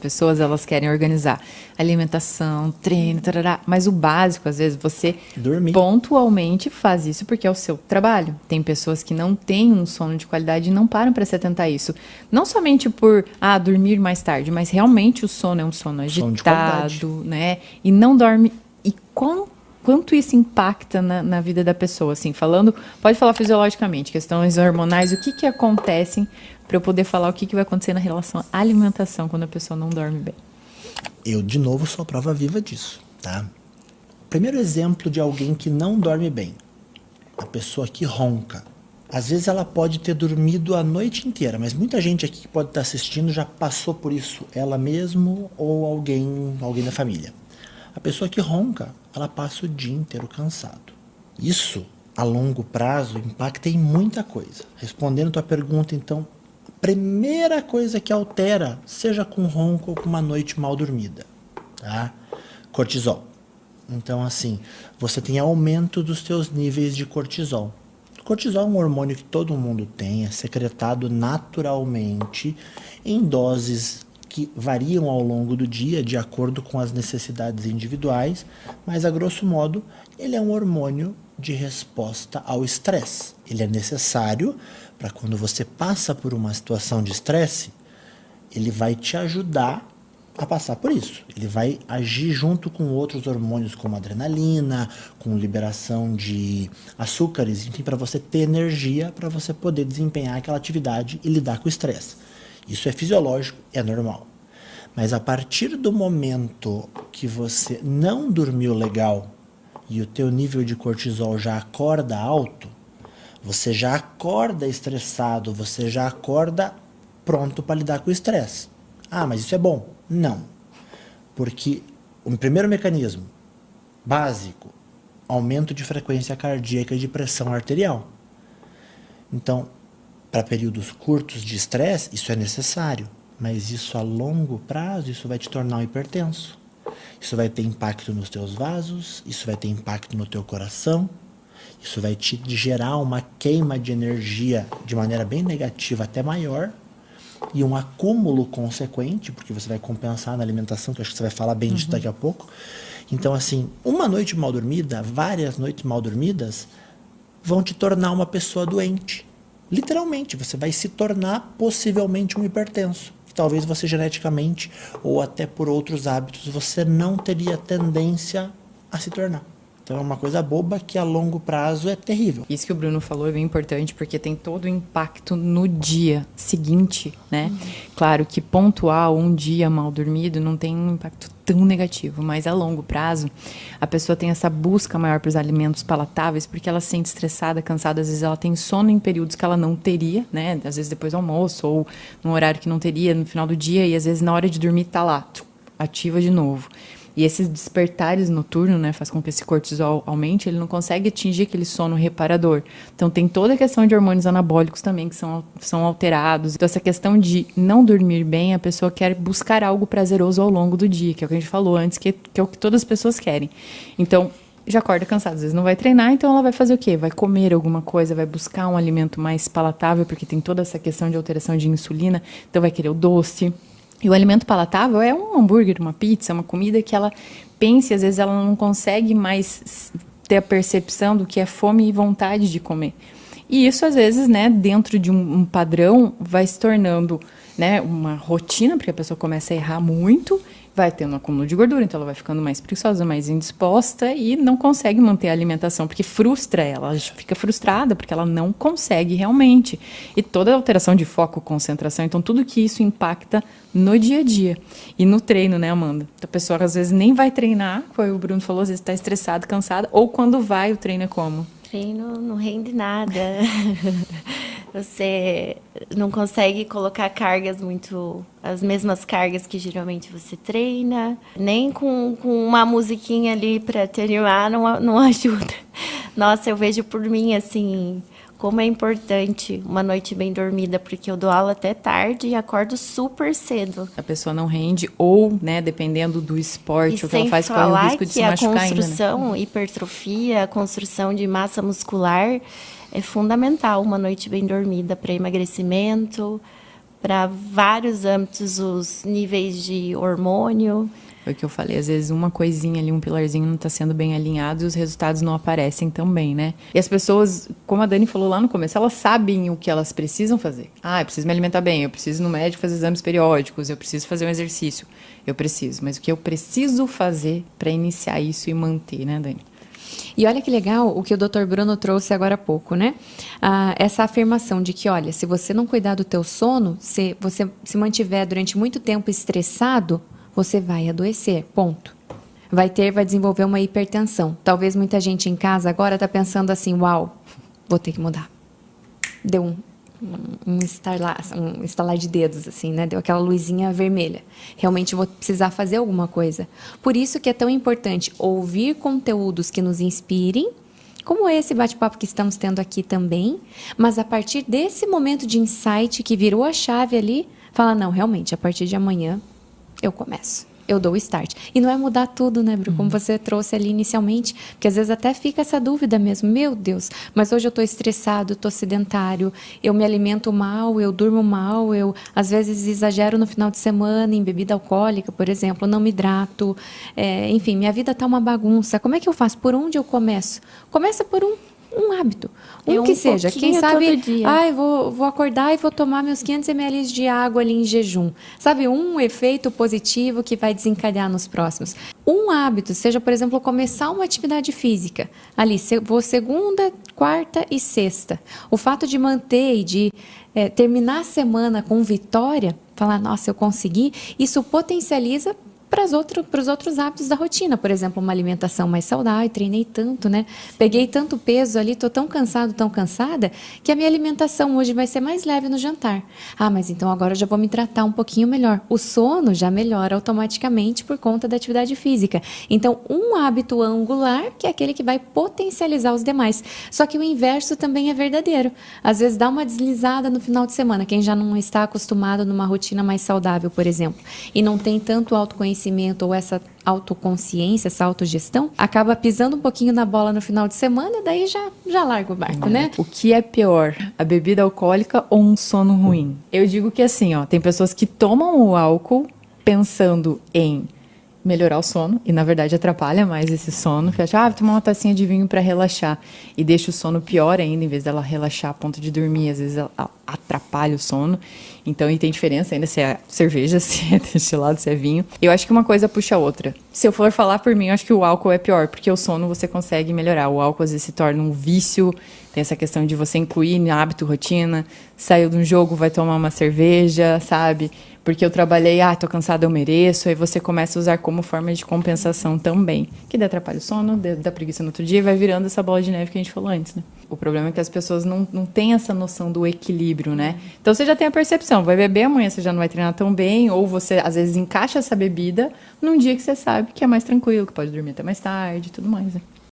pessoas, elas querem organizar alimentação, treino, tarará, mas o básico, às vezes, você Dormir. pontualmente faz isso porque é o seu trabalho. Tem pessoas que não têm um sono de qualidade e não param para se atentar a isso. Não somente por dormir mais tarde, mas realmente o sono é um sono agitado, né? E não dorme. E quanto isso impacta na vida da pessoa, assim, falando, pode falar fisiologicamente, questões hormonais, o que acontecem para eu poder falar o que vai acontecer na relação à alimentação quando a pessoa não dorme bem. Eu, de novo, sou a prova viva disso, tá? Primeiro exemplo de alguém que não dorme bem, a pessoa que ronca. Às vezes ela pode ter dormido a noite inteira, mas muita gente aqui que pode estar assistindo já passou por isso, ela mesmo ou alguém da família. A pessoa que ronca, ela passa o dia inteiro cansado. Isso, a longo prazo, impacta em muita coisa. Respondendo a tua pergunta, então, a primeira coisa que altera, seja com ronco ou com uma noite mal dormida, tá? Cortisol. Então, assim, você tem aumento dos teus níveis de cortisol. Cortisol é um hormônio que todo mundo tem, é secretado naturalmente em doses que variam ao longo do dia de acordo com as necessidades individuais, mas a grosso modo ele é um hormônio de resposta ao estresse. Ele é necessário para quando você passa por uma situação de estresse, ele vai te ajudar a passar por isso. Ele vai agir junto com outros hormônios como adrenalina, com liberação de açúcares, enfim, para você ter energia para você poder desempenhar aquela atividade e lidar com o estresse. Isso é fisiológico, é normal. Mas a partir do momento que você não dormiu legal e o teu nível de cortisol já acorda alto, você já acorda estressado, você já acorda pronto para lidar com o estresse. Ah, mas isso é bom? Não. Porque o primeiro mecanismo básico, aumento de frequência cardíaca e de pressão arterial. Então, para períodos curtos de estresse, isso é necessário, mas isso a longo prazo, isso vai te tornar um hipertenso. Isso vai ter impacto nos teus vasos, isso vai ter impacto no teu coração, isso vai te gerar uma queima de energia de maneira bem negativa, até maior, e um acúmulo consequente, porque você vai compensar na alimentação, que eu acho que você vai falar bem disso daqui a pouco. Então, assim, uma noite mal dormida, várias noites mal dormidas, vão te tornar uma pessoa doente. Literalmente, você vai se tornar possivelmente um hipertenso. Talvez você geneticamente ou até por outros hábitos você não teria tendência a se tornar. Então é uma coisa boba que a longo prazo é terrível. Isso que o Bruno falou é bem importante porque tem todo o impacto no dia seguinte, né? Claro que pontual, um dia mal dormido não tem um impacto tão negativo, mas a longo prazo a pessoa tem essa busca maior para os alimentos palatáveis porque ela se sente estressada, cansada, às vezes ela tem sono em períodos que ela não teria, né? Às vezes depois do almoço ou num horário que não teria no final do dia e às vezes na hora de dormir tá lá, ativa de novo. E esses despertares noturnos, né, faz com que esse cortisol aumente, ele não consegue atingir aquele sono reparador. Então, tem toda a questão de hormônios anabólicos também que são alterados. Então, essa questão de não dormir bem, a pessoa quer buscar algo prazeroso ao longo do dia, que é o que a gente falou antes, que é o que todas as pessoas querem. Então, já acorda cansada, às vezes não vai treinar, então ela vai fazer o quê? Vai comer alguma coisa, vai buscar um alimento mais palatável, porque tem toda essa questão de alteração de insulina, então vai querer o doce. E o alimento palatável é um hambúrguer, uma pizza, uma comida que ela pensa e às vezes ela não consegue mais ter a percepção do que é fome e vontade de comer. E isso às vezes, né, dentro de um padrão vai se tornando, né, uma rotina, porque a pessoa começa a errar muito, vai tendo um acúmulo de gordura, então ela vai ficando mais preguiçosa, mais indisposta e não consegue manter a alimentação, porque frustra ela fica frustrada porque ela não consegue realmente. E toda a alteração de foco, concentração, então tudo que isso impacta no dia a dia. E no treino, né, Amanda? A pessoa às vezes nem vai treinar, como o Bruno falou, às vezes está estressada, cansada, ou quando vai, o treino é como? Treino não rende nada. Você não consegue colocar cargas as mesmas cargas que geralmente você treina. Nem com uma musiquinha ali para te animar não ajuda. Nossa, eu vejo por mim, assim, como é importante uma noite bem dormida, porque eu dou aula até tarde e acordo super cedo. A pessoa não rende ou, né, dependendo do esporte, o que ela faz, corre o risco de se machucar ainda. A construção, hipertrofia, a construção de massa muscular é fundamental, uma noite bem dormida para emagrecimento, para vários âmbitos, os níveis de hormônio. Foi o que eu falei, às vezes uma coisinha ali, um pilarzinho não está sendo bem alinhado e os resultados não aparecem também, né? E as pessoas, como a Dani falou lá no começo, elas sabem o que elas precisam fazer. Ah, eu preciso me alimentar bem, eu preciso ir no médico fazer exames periódicos, eu preciso fazer um exercício. Eu preciso, mas o que eu preciso fazer para iniciar isso e manter, né, Dani? E olha que legal o que o Dr. Bruno trouxe agora há pouco, né? Essa afirmação de que, olha, se você não cuidar do teu sono, se você se mantiver durante muito tempo estressado, você vai adoecer, ponto. Vai desenvolver uma hipertensão. Talvez muita gente em casa agora está pensando assim, uau, vou ter que mudar. Deu um estalar de dedos, assim, né? Deu aquela luzinha vermelha. Realmente vou precisar fazer alguma coisa. Por isso que é tão importante ouvir conteúdos que nos inspirem, como esse bate-papo que estamos tendo aqui também, mas a partir desse momento de insight que virou a chave ali, fala, não, realmente, a partir de amanhã eu começo. Eu dou o start. E não é mudar tudo, né, Bru? Como você trouxe ali inicialmente, porque às vezes até fica essa dúvida mesmo. Meu Deus, mas hoje eu estou estressado, estou sedentário, eu me alimento mal, eu durmo mal, eu às vezes exagero no final de semana em bebida alcoólica, por exemplo, não me hidrato. Enfim, minha vida está uma bagunça. Como é que eu faço? Por onde eu começo? Começa por um hábito. Um que seja. Quem sabe, eu vou acordar e vou tomar meus 500 ml de água ali em jejum. Sabe, um efeito positivo que vai desencadear nos próximos. Um hábito, seja, por exemplo, começar uma atividade física. Ali, vou segunda, quarta e sexta. O fato de manter e de terminar a semana com vitória, falar, nossa, eu consegui, isso potencializa para os outros hábitos da rotina, por exemplo, uma alimentação mais saudável, treinei tanto, né? Peguei tanto peso ali, estou tão cansado, tão cansada, que a minha alimentação hoje vai ser mais leve no jantar. Ah, mas então agora eu já vou me tratar um pouquinho melhor. O sono já melhora automaticamente por conta da atividade física. Então, um hábito angular, que é aquele que vai potencializar os demais. Só que o inverso também é verdadeiro. Às vezes dá uma deslizada no final de semana, quem já não está acostumado numa rotina mais saudável, por exemplo, e não tem tanto autoconhecimento ou essa autoconsciência, essa autogestão, acaba pisando um pouquinho na bola no final de semana, daí já larga o barco, né? O que é pior, a bebida alcoólica ou um sono ruim? Eu digo que assim, ó, tem pessoas que tomam o álcool pensando em melhorar o sono, e na verdade atrapalha mais esse sono, que acha, vou tomar uma tacinha de vinho para relaxar, e deixa o sono pior ainda, em vez dela relaxar a ponto de dormir, às vezes ela atrapalha o sono. Então, e tem diferença ainda se é cerveja, se é destilado, se é vinho. Eu acho que uma coisa puxa a outra. Se eu for falar por mim, eu acho que o álcool é pior, porque o sono você consegue melhorar. O álcool às vezes se torna um vício, tem essa questão de você incluir no hábito, rotina, saiu de um jogo, vai tomar uma cerveja, sabe? Porque eu trabalhei, tô cansada, eu mereço, aí você começa a usar como forma de compensação também, que daí atrapalha o sono, dá preguiça no outro dia e vai virando essa bola de neve que a gente falou antes, né? O problema é que as pessoas não têm essa noção do equilíbrio, né? Então você já tem a percepção, vai beber amanhã, você já não vai treinar tão bem, ou você às vezes encaixa essa bebida num dia que você sabe que é mais tranquilo, que pode dormir até mais tarde e tudo mais, né?